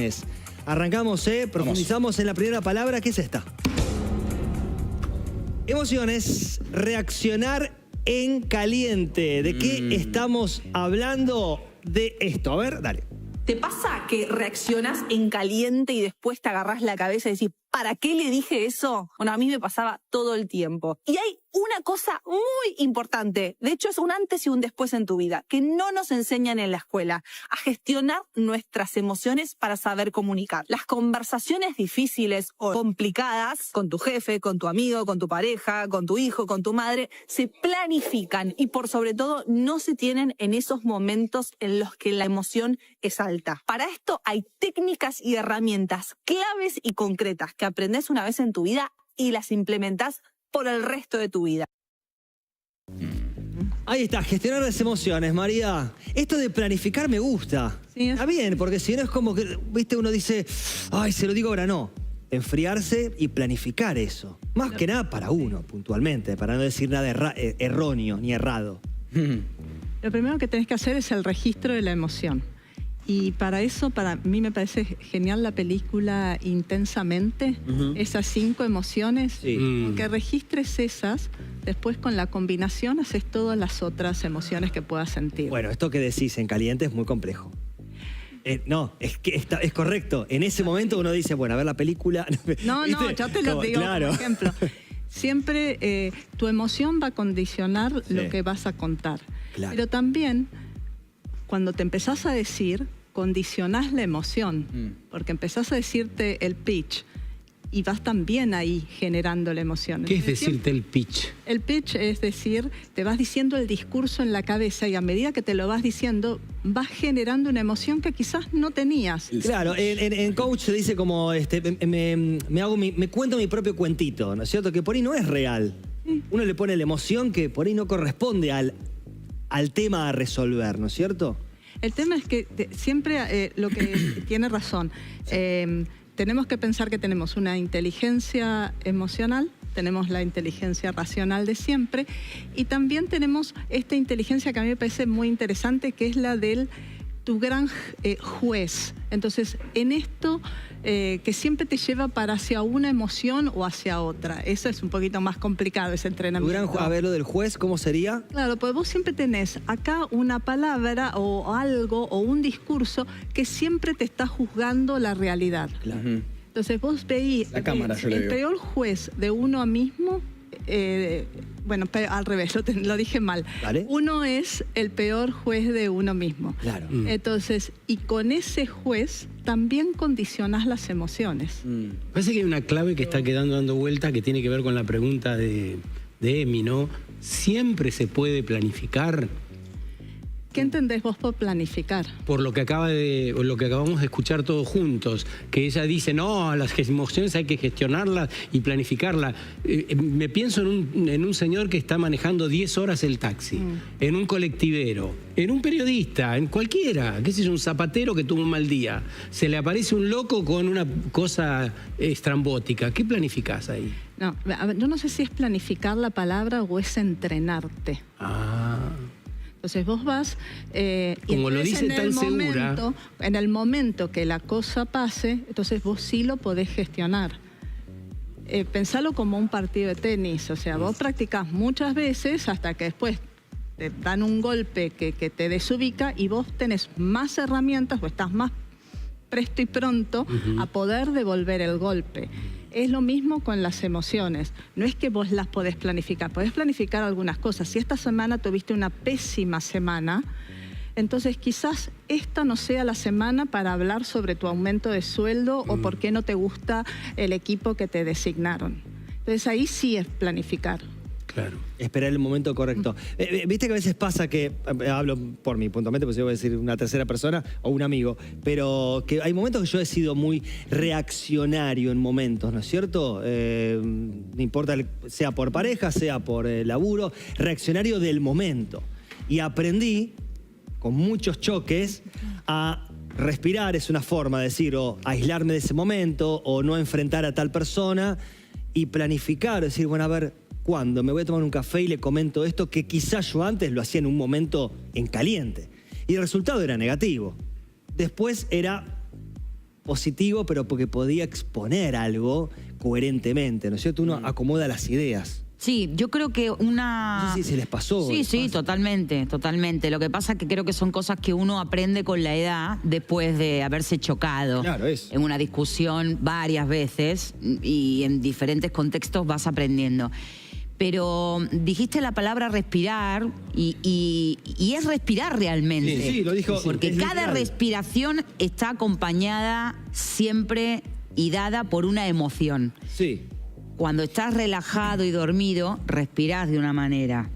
emociones. Arrancamos, profundizamos en la primera palabra, que es esta. Emociones, reaccionar en caliente. ¿De qué estamos hablando? De esto. A ver, dale. ¿Te pasa que reaccionás en caliente y después te agarrás la cabeza y decís, ¿para qué le dije eso? Bueno, a mí me pasaba todo el tiempo. Y hay una cosa muy importante, de hecho es un antes y un después en tu vida, que no nos enseñan en la escuela, a gestionar nuestras emociones para saber comunicar. Las conversaciones difíciles o complicadas con tu jefe, con tu amigo, con tu pareja, con tu hijo, con tu madre, se planifican y por sobre todo no se tienen en esos momentos en los que la emoción es alta. Para esto hay técnicas y herramientas claves y concretas que aprendes una vez en tu vida y las implementás por el resto de tu vida. Ahí está, gestionar las emociones, María. Esto de planificar me gusta. Sí, está bien, porque si no es como que, viste, uno dice, ay, se lo digo ahora, no. Enfriarse y planificar eso. Más que nada para uno, puntualmente, para no decir nada erróneo ni errado. Lo primero que tenés que hacer es el registro de la emoción. Y para eso, para mí me parece genial la película Intensamente, esas 5 emociones, que registres esas, después con la combinación haces todas las otras emociones que puedas sentir. Bueno, esto que decís en caliente es muy complejo. No, es que es correcto. En ese momento uno dice, bueno, a ver la película. No, yo te lo digo claro. como ejemplo. Siempre tu emoción va a condicionar lo que vas a contar. Claro. Pero también, cuando te empezás a decir, condicionás la emoción, porque empezás a decirte el pitch y vas también ahí generando la emoción. ¿Qué es decirte el pitch? El pitch es decir, te vas diciendo el discurso en la cabeza y a medida que te lo vas diciendo, vas generando una emoción que quizás no tenías. Claro, en coach se dice como, me cuento mi propio cuentito, ¿no es cierto? Que por ahí no es real. Uno le pone la emoción que por ahí no corresponde al tema a resolver, ¿no es cierto? El tema es que siempre lo que tiene razón, tenemos que pensar que tenemos una inteligencia emocional, tenemos la inteligencia racional de siempre y también tenemos esta inteligencia que a mí me parece muy interesante, que es la del tu gran juez. Entonces, en esto que siempre te lleva para hacia una emoción o hacia otra. Eso es un poquito más complicado, ese entrenamiento. A ver, lo del juez, ¿cómo sería? Claro, pues vos siempre tenés acá una palabra o algo o un discurso que siempre te está juzgando la realidad. Claro. Entonces vos veís el peor juez de uno mismo. Bueno, al revés, lo dije mal. ¿Vale? Uno es el peor juez de uno mismo. Claro. Entonces, y con ese juez también condicionás las emociones. Parece que hay una clave que está quedando dando vuelta que tiene que ver con la pregunta de Emi, ¿no? ¿Siempre se puede planificar? ¿Qué entendés vos por planificar? Por lo que acabamos de escuchar todos juntos, que ella dice, no, las emociones hay que gestionarlas y planificarlas. Me pienso en un señor que está manejando 10 horas el taxi, en un colectivero, en un periodista, en cualquiera, qué sé yo, un zapatero que tuvo un mal día. Se le aparece un loco con una cosa estrambótica. ¿Qué planificás ahí? No, yo no sé si es planificar la palabra o es entrenarte. Entonces vos vas como lo dice tan segura, en el momento que la cosa pase, entonces vos sí lo podés gestionar. Pensalo como un partido de tenis, o sea, vos practicás muchas veces hasta que después te dan un golpe que te desubica y vos tenés más herramientas o estás más presto y pronto a poder devolver el golpe. Es lo mismo con las emociones. No es que vos las podés planificar algunas cosas. Si esta semana tuviste una pésima semana, entonces quizás esta no sea la semana para hablar sobre tu aumento de sueldo o por qué no te gusta el equipo que te designaron. Entonces ahí sí es planificar. Claro. Esperar el momento correcto. Viste que a veces pasa que, hablo por mí puntualmente, pues yo voy a decir una tercera persona o un amigo, pero que hay momentos que yo he sido muy reaccionario en momentos, ¿no es cierto? No importa, sea por pareja, sea por laburo, reaccionario del momento. Y aprendí, con muchos choques, a respirar, es una forma de decir, o aislarme de ese momento, o no enfrentar a tal persona, y planificar, decir, bueno, a ver, ¿cuándo? Me voy a tomar un café y le comento esto que quizás yo antes lo hacía en un momento en caliente. Y el resultado era negativo. Después era positivo, pero porque podía exponer algo coherentemente, ¿no es cierto? Uno acomoda las ideas. Sí, yo creo que No sé si se les pasó. Sí, les sí, pasa. totalmente, totalmente. Lo que pasa es que creo que son cosas que uno aprende con la edad después de haberse chocado Claro, en una discusión varias veces y en diferentes contextos vas aprendiendo. Pero dijiste la palabra respirar y es respirar realmente. Sí, sí, lo dijo. Porque es cada literal. respiración está acompañada siempre y dada por una emoción. Sí. Cuando estás relajado y dormido, respirás de una manera.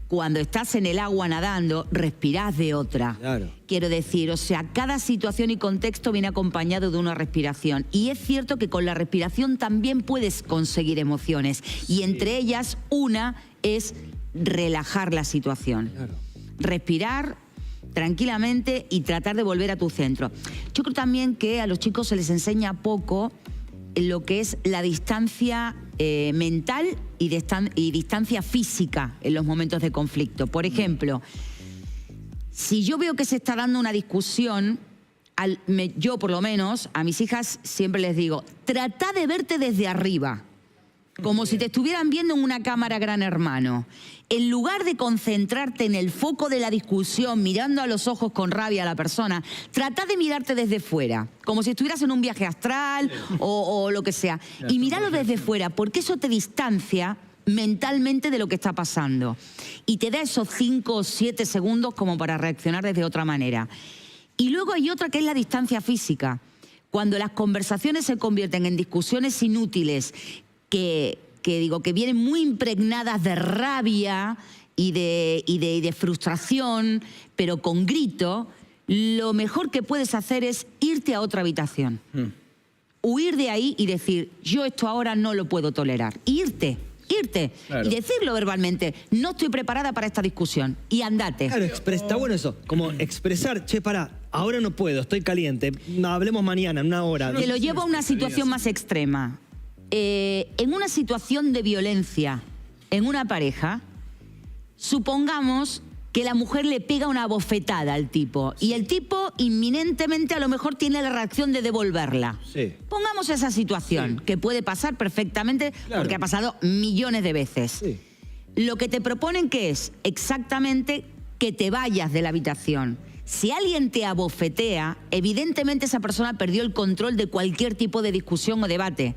Cuando estás en el agua nadando, respirás de otra. Claro. Quiero decir, o sea, cada situación y contexto viene acompañado de una respiración. Y es cierto que con la respiración también puedes conseguir emociones. Y entre ellas, una es relajar la situación. Claro. Respirar tranquilamente y tratar de volver a tu centro. Yo creo también que a los chicos se les enseña poco lo que es la distancia mental y distancia física en los momentos de conflicto. Por ejemplo, si yo veo que se está dando una discusión, yo por lo menos a mis hijas siempre les digo, trata de verte desde arriba, como si te estuvieran viendo en una cámara Gran Hermano. En lugar de concentrarte en el foco de la discusión, mirando a los ojos con rabia a la persona, trata de mirarte desde fuera, como si estuvieras en un viaje astral o lo que sea. Y míralo desde fuera, porque eso te distancia mentalmente de lo que está pasando. Y te da esos 5 o 7 segundos como para reaccionar desde otra manera. Y luego hay otra que es la distancia física. Cuando las conversaciones se convierten en discusiones inútiles, que vienen muy impregnadas de rabia y de frustración, pero con grito, lo mejor que puedes hacer es irte a otra habitación. Huir de ahí y decir, yo esto ahora no lo puedo tolerar. Irte. Claro. Y decirlo verbalmente, no estoy preparada para esta discusión. Y andate. Claro, está bueno eso. Como expresar, che, pará, ahora no puedo, estoy caliente. No, hablemos mañana, en una hora. Te lo llevo a una situación más extrema. En una situación de violencia en una pareja, supongamos que la mujer le pega una bofetada al tipo y el tipo inminentemente a lo mejor tiene la reacción de devolverla. Sí. Pongamos esa situación, que puede pasar perfectamente, Claro. porque ha pasado millones de veces. Sí. Lo que te proponen que es exactamente que te vayas de la habitación. Si alguien te abofetea, evidentemente esa persona perdió el control de cualquier tipo de discusión o debate.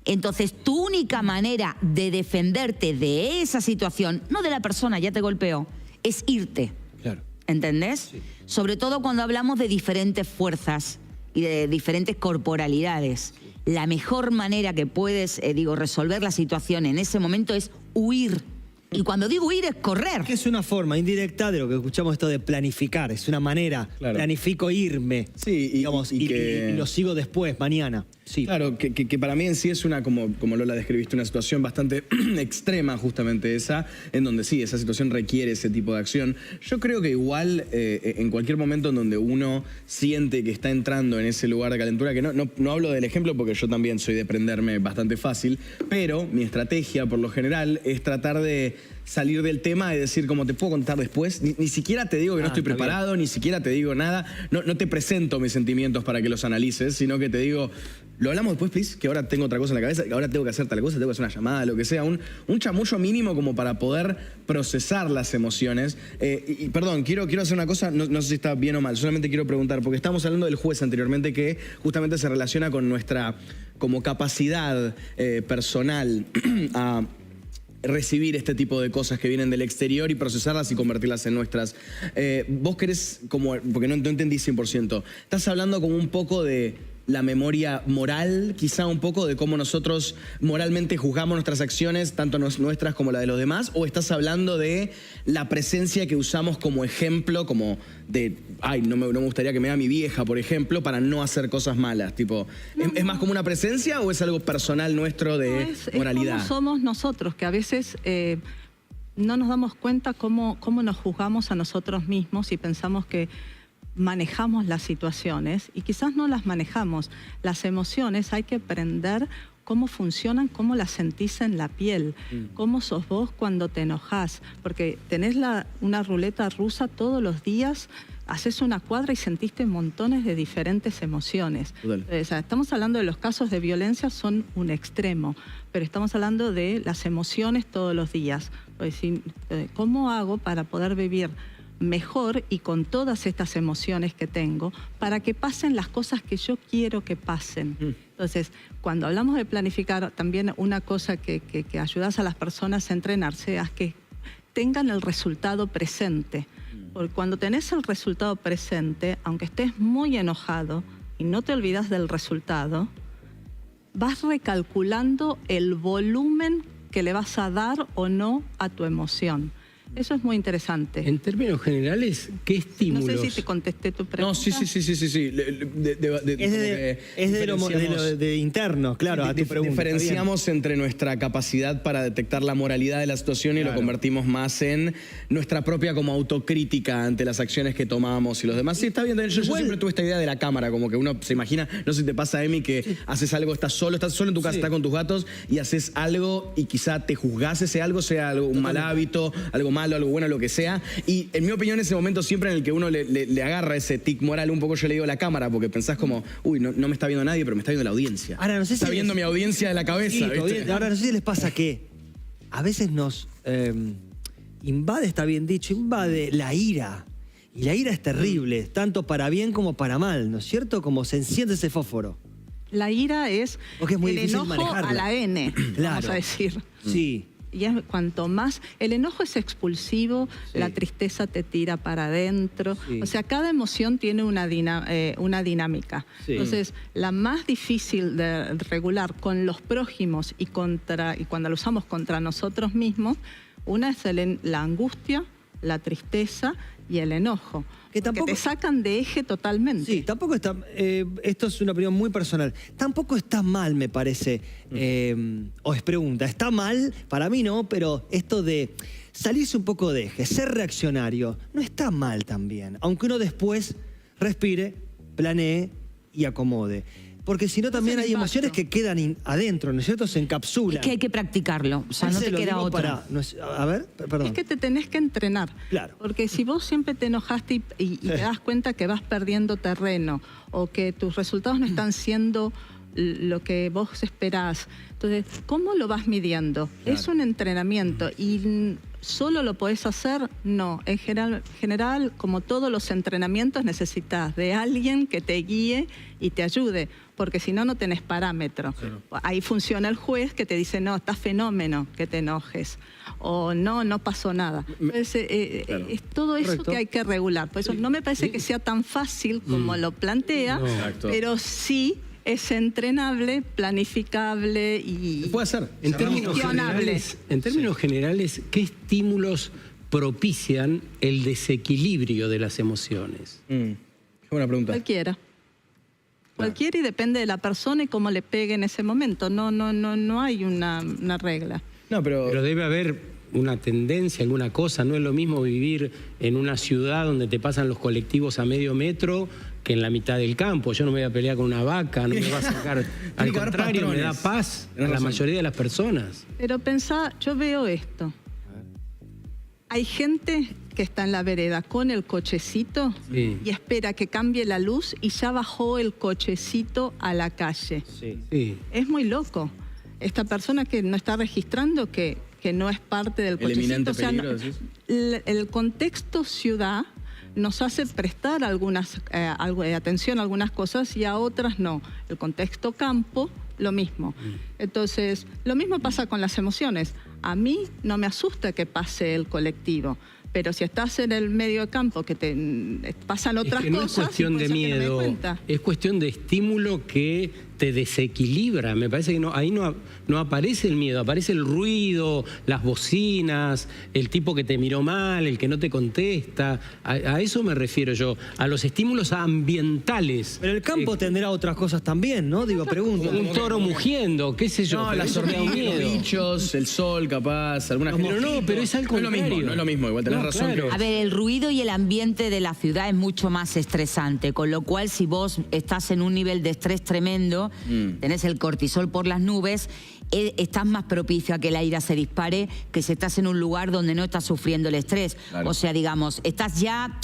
Entonces, tu única manera de defenderte de esa situación, no de la persona, ya te golpeó, es irte. Claro. ¿Entendés? Sí. Sobre todo cuando hablamos de diferentes fuerzas y de diferentes corporalidades. La mejor manera que puedes, resolver la situación en ese momento es huir. Y cuando digo huir es correr. Que es una forma indirecta de lo que escuchamos esto de planificar. Es una manera. Claro. Planifico irme. Sí, digamos, y lo sigo después, mañana. Sí. Claro, que para mí en sí es una, como Lola describiste, una situación bastante extrema justamente esa, en donde sí, esa situación requiere ese tipo de acción. Yo creo que igual en cualquier momento en donde uno siente que está entrando en ese lugar de calentura, que no hablo del ejemplo porque yo también soy de prenderme bastante fácil, pero mi estrategia por lo general es tratar de salir del tema y decir, como te puedo contar después, ni siquiera te digo que no estoy está preparado, ni siquiera te digo nada, no te presento mis sentimientos para que los analices, sino que te digo, lo hablamos después, please, que ahora tengo otra cosa en la cabeza, que ahora tengo que hacer tal cosa, tengo que hacer una llamada, lo que sea, un chamullo mínimo como para poder procesar las emociones. Y perdón, quiero hacer una cosa, no sé si está bien o mal, solamente quiero preguntar, porque estábamos hablando del juez anteriormente, que justamente se relaciona con nuestra como capacidad personal a recibir este tipo de cosas que vienen del exterior y procesarlas y convertirlas en nuestras. Vos querés, porque no entendí 100%, estás hablando como un poco de la memoria moral, quizá un poco de cómo nosotros moralmente juzgamos nuestras acciones, tanto nuestras como la de los demás, o estás hablando de la presencia que usamos como ejemplo, como de, no me gustaría que me vea mi vieja, por ejemplo, para no hacer cosas malas, tipo, ¿es más como una presencia o es algo personal nuestro de moralidad? Es como somos nosotros, que a veces no nos damos cuenta cómo nos juzgamos a nosotros mismos y pensamos que manejamos las situaciones y quizás no las manejamos. Las emociones hay que aprender cómo funcionan, cómo las sentís en la piel, cómo sos vos cuando te enojás, porque tenés una ruleta rusa todos los días haces una cuadra y sentiste montones de diferentes emociones. Total. O sea, estamos hablando de los casos de violencia, son un extremo, pero estamos hablando de las emociones todos los días. Pues, ¿cómo hago para poder vivir mejor y con todas estas emociones que tengo para que pasen las cosas que yo quiero que pasen? Entonces, cuando hablamos de planificar, también una cosa que ayudas a las personas a entrenarse es que tengan el resultado presente. Porque cuando tenés el resultado presente, aunque estés muy enojado y no te olvidas del resultado, vas recalculando el volumen que le vas a dar o no a tu emoción. Eso es muy interesante. En términos generales, ¿qué estímulos? No sé si te contesté tu pregunta. No, sí. Es de interno, claro, a tu pregunta. Diferenciamos entre nuestra capacidad para detectar la moralidad de la situación y lo convertimos más en nuestra propia como autocrítica ante las acciones que tomamos y los demás. Sí, está bien. Yo siempre tuve esta idea de la cámara, como que uno se imagina, no sé si te pasa, Emi, que haces algo, estás solo en tu casa, estás con tus gatos y haces algo y quizá te juzgás ese algo, sea algo, un mal hábito, algo malo, algo bueno, lo que sea. Y en mi opinión, ese momento siempre en el que uno le agarra ese tic moral, un poco yo le digo la cámara, porque pensás como, uy, no me está viendo nadie, pero me está viendo la audiencia. Ahora, no sé está si viendo mi audiencia de la cabeza. Sí, ¿viste? ahora, no sé si les pasa que a veces nos invade, está bien dicho, invade la ira. Y la ira es terrible, tanto para bien como para mal, ¿no es cierto? Como se enciende ese fósforo. La ira es, Porque es muy el difícil enojo manejarla. a la N, Claro. vamos a decir. Sí. Y es cuanto más, el enojo es expulsivo, Sí. la tristeza te tira para adentro. Sí. O sea, cada emoción tiene una dinámica. Sí. Entonces, la más difícil de regular con los prójimos y cuando lo usamos contra nosotros mismos, una es la angustia, la tristeza y el enojo. Que tampoco- te sacan de eje totalmente. Sí, tampoco está. Esto es una opinión muy personal. Tampoco está mal, me parece. O es pregunta, ¿está mal? Para mí no, pero esto de salirse un poco de eje, ser reaccionario, no está mal también. Aunque uno después respire, planee y acomode. Porque si no, también el hay impacto. emociones que quedan adentro, ¿no es cierto? Se encapsulan. Es que hay que practicarlo, o sea, no Ese te lo queda digo otra. a ver, perdón. Es que te tenés que entrenar. Claro. Porque si vos siempre te enojaste y te das cuenta que vas perdiendo terreno o que tus resultados no están siendo lo que vos esperás, entonces, ¿cómo lo vas midiendo? Es un entrenamiento y ¿solo lo podés hacer? No. En general, como todos los entrenamientos, necesitas de alguien que te guíe y te ayude, porque si no, no tenés parámetro. Ahí funciona el juez que te dice, no, está fenómeno que te enojes, o no pasó nada. Entonces, es todo eso Correcto. que hay que regular. Por eso no me parece que sea tan fácil como lo plantea, No. Exacto. pero sí es entrenable, planificable y... Se puede hacer. En términos, Gestionable. generales, ¿qué estímulos propician el desequilibrio de las emociones? Qué buena pregunta. Cualquiera. Cualquiera y depende de la persona y cómo le pegue en ese momento. No hay una regla. No, Pero debe haber una tendencia, alguna cosa. No es lo mismo vivir en una ciudad donde te pasan los colectivos a medio metro que en la mitad del campo. Yo no me voy a pelear con una vaca, no me va a sacar. Al que haber contrario, me da patrones. paz a Tenés la razón. mayoría de las personas. Pero pensá, yo veo esto. Hay gente que está en la vereda con el cochecito Sí. y espera que cambie la luz y ya bajó el cochecito a la calle. Sí. Sí. Es muy loco. Esta persona que no está registrando que no es parte del El cochecito. eminente o sea, peligro, decís. el contexto ciudad nos hace prestar atención a algunas cosas y a otras no. El contexto campo, lo mismo. Entonces, lo mismo pasa con las emociones. A mí no me asusta que pase el colectivo, pero si estás en el medio de campo que te pasan otras Es que no cosas... es cuestión puede de ser que no me dé miedo, cuenta. es cuestión de estímulo que te desequilibra. Me parece que ahí no aparece el miedo, aparece el ruido, las bocinas, el tipo que te miró mal, el que no te contesta. A eso me refiero yo, a los estímulos ambientales. Pero el campo tendrá otras cosas también, ¿no? Digo, pregunto. Un toro mugiendo, qué sé yo. No, pero las eso me da hormigas, los miedo. bichos, el sol, capaz, algunas Pero no, pero es al No es lo mismo, contrario. no es lo mismo, igual tenés No, razón. claro. A ver, el ruido y el ambiente de la ciudad es mucho más estresante, con lo cual si vos estás en un nivel de estrés tremendo, tenés el cortisol por las nubes, estás más propicio a que la ira se dispare que si estás en un lugar donde no estás sufriendo el estrés. Claro. O sea, digamos, estás ya,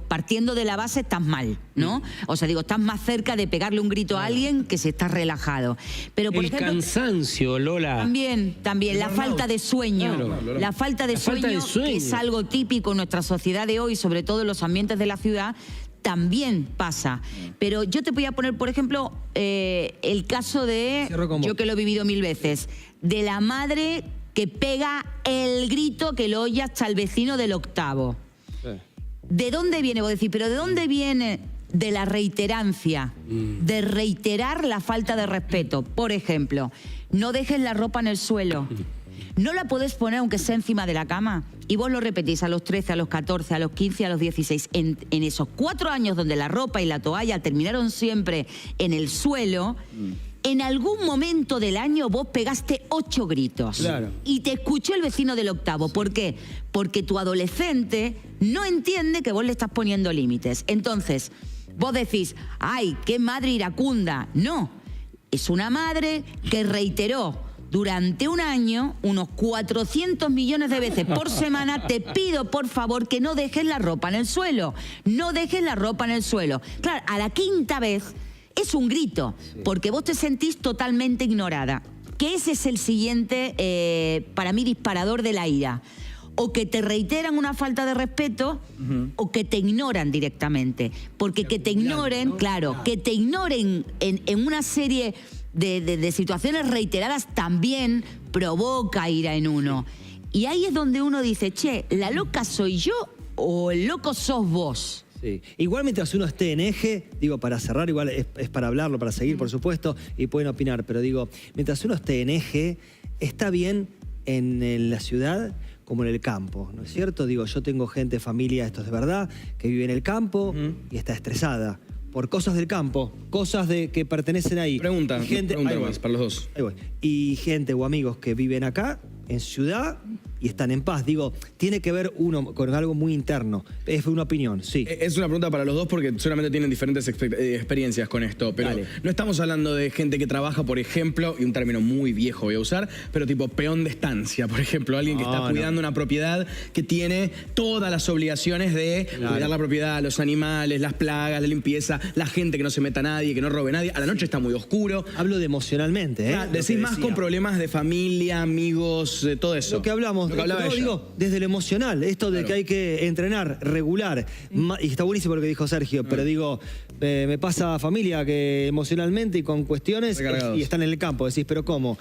partiendo de la base estás mal, ¿no? O sea, estás más cerca de pegarle un grito a alguien que si estás relajado. Pero, por el ejemplo, cansancio, Lola. También, la falta de sueño. Claro. La falta de sueño, que es algo típico en nuestra sociedad de hoy, sobre todo en los ambientes de la ciudad, también pasa. Pero yo te voy a poner, por ejemplo, el caso de, yo que lo he vivido 1000 veces, de la madre que pega el grito que lo oye hasta el vecino del octavo. Sí. ¿De dónde viene? Vos decís, ¿pero de dónde viene? De la reiterancia, de reiterar la falta de respeto. Por ejemplo, no dejes la ropa en el suelo. No la podés poner aunque sea encima de la cama. Y vos lo repetís a los 13, a los 14, a los 15, a los 16. En esos 4 años donde la ropa y la toalla terminaron siempre en el suelo, en algún momento del año vos pegaste 8 gritos. Claro. Y te escuchó el vecino del octavo. ¿Por qué? Porque tu adolescente no entiende que vos le estás poniendo límites. Entonces, vos decís, ¡ay, qué madre iracunda! No, es una madre que reiteró durante un año, unos 400 millones de veces por semana, te pido por favor que no dejes la ropa en el suelo. No dejes la ropa en el suelo. Claro, a la 5ª vez es un grito, porque vos te sentís totalmente ignorada. Que ese es el siguiente, para mí, disparador de la ira. O que te reiteran una falta de respeto, o que te ignoran directamente. Porque que te ignoren, claro, que te ignoren en una serie de situaciones reiteradas también provoca ira en uno. Y ahí es donde uno dice, che, ¿la loca soy yo o el loco sos vos? Sí. Igual mientras uno esté en eje, digo, para cerrar, igual es para hablarlo, para seguir, por supuesto, y pueden opinar, pero digo, mientras uno esté en eje, está bien en la ciudad como en el campo, ¿no es cierto? Digo, yo tengo gente, familia, esto es de verdad, que vive en el campo y está estresada por cosas del campo, cosas que pertenecen ahí. Pregunta más para los dos. Ahí voy. Y gente o amigos que viven acá, en ciudad, y están en paz. Digo, tiene que ver uno con algo muy interno. Es una opinión, sí. Es una pregunta para los dos porque seguramente tienen diferentes experiencias con esto. Pero Dale. No estamos hablando de gente que trabaja, por ejemplo, y un término muy viejo voy a usar, pero tipo peón de estancia, por ejemplo. Alguien que está cuidando una propiedad que tiene todas las obligaciones de cuidar la propiedad, los animales, las plagas, la limpieza, la gente que no se meta a nadie, que no robe a nadie. A la noche está muy oscuro. Hablo de emocionalmente, ¿eh? Decís más con problemas de familia, amigos, todo eso. Lo que hablamos. Lo que hablaba ella. Digo, desde lo emocional, esto de que hay que entrenar, regular, y está buenísimo lo que dijo Sergio, pero digo, me pasa familia que emocionalmente y con cuestiones y están en el campo, decís, pero ¿cómo?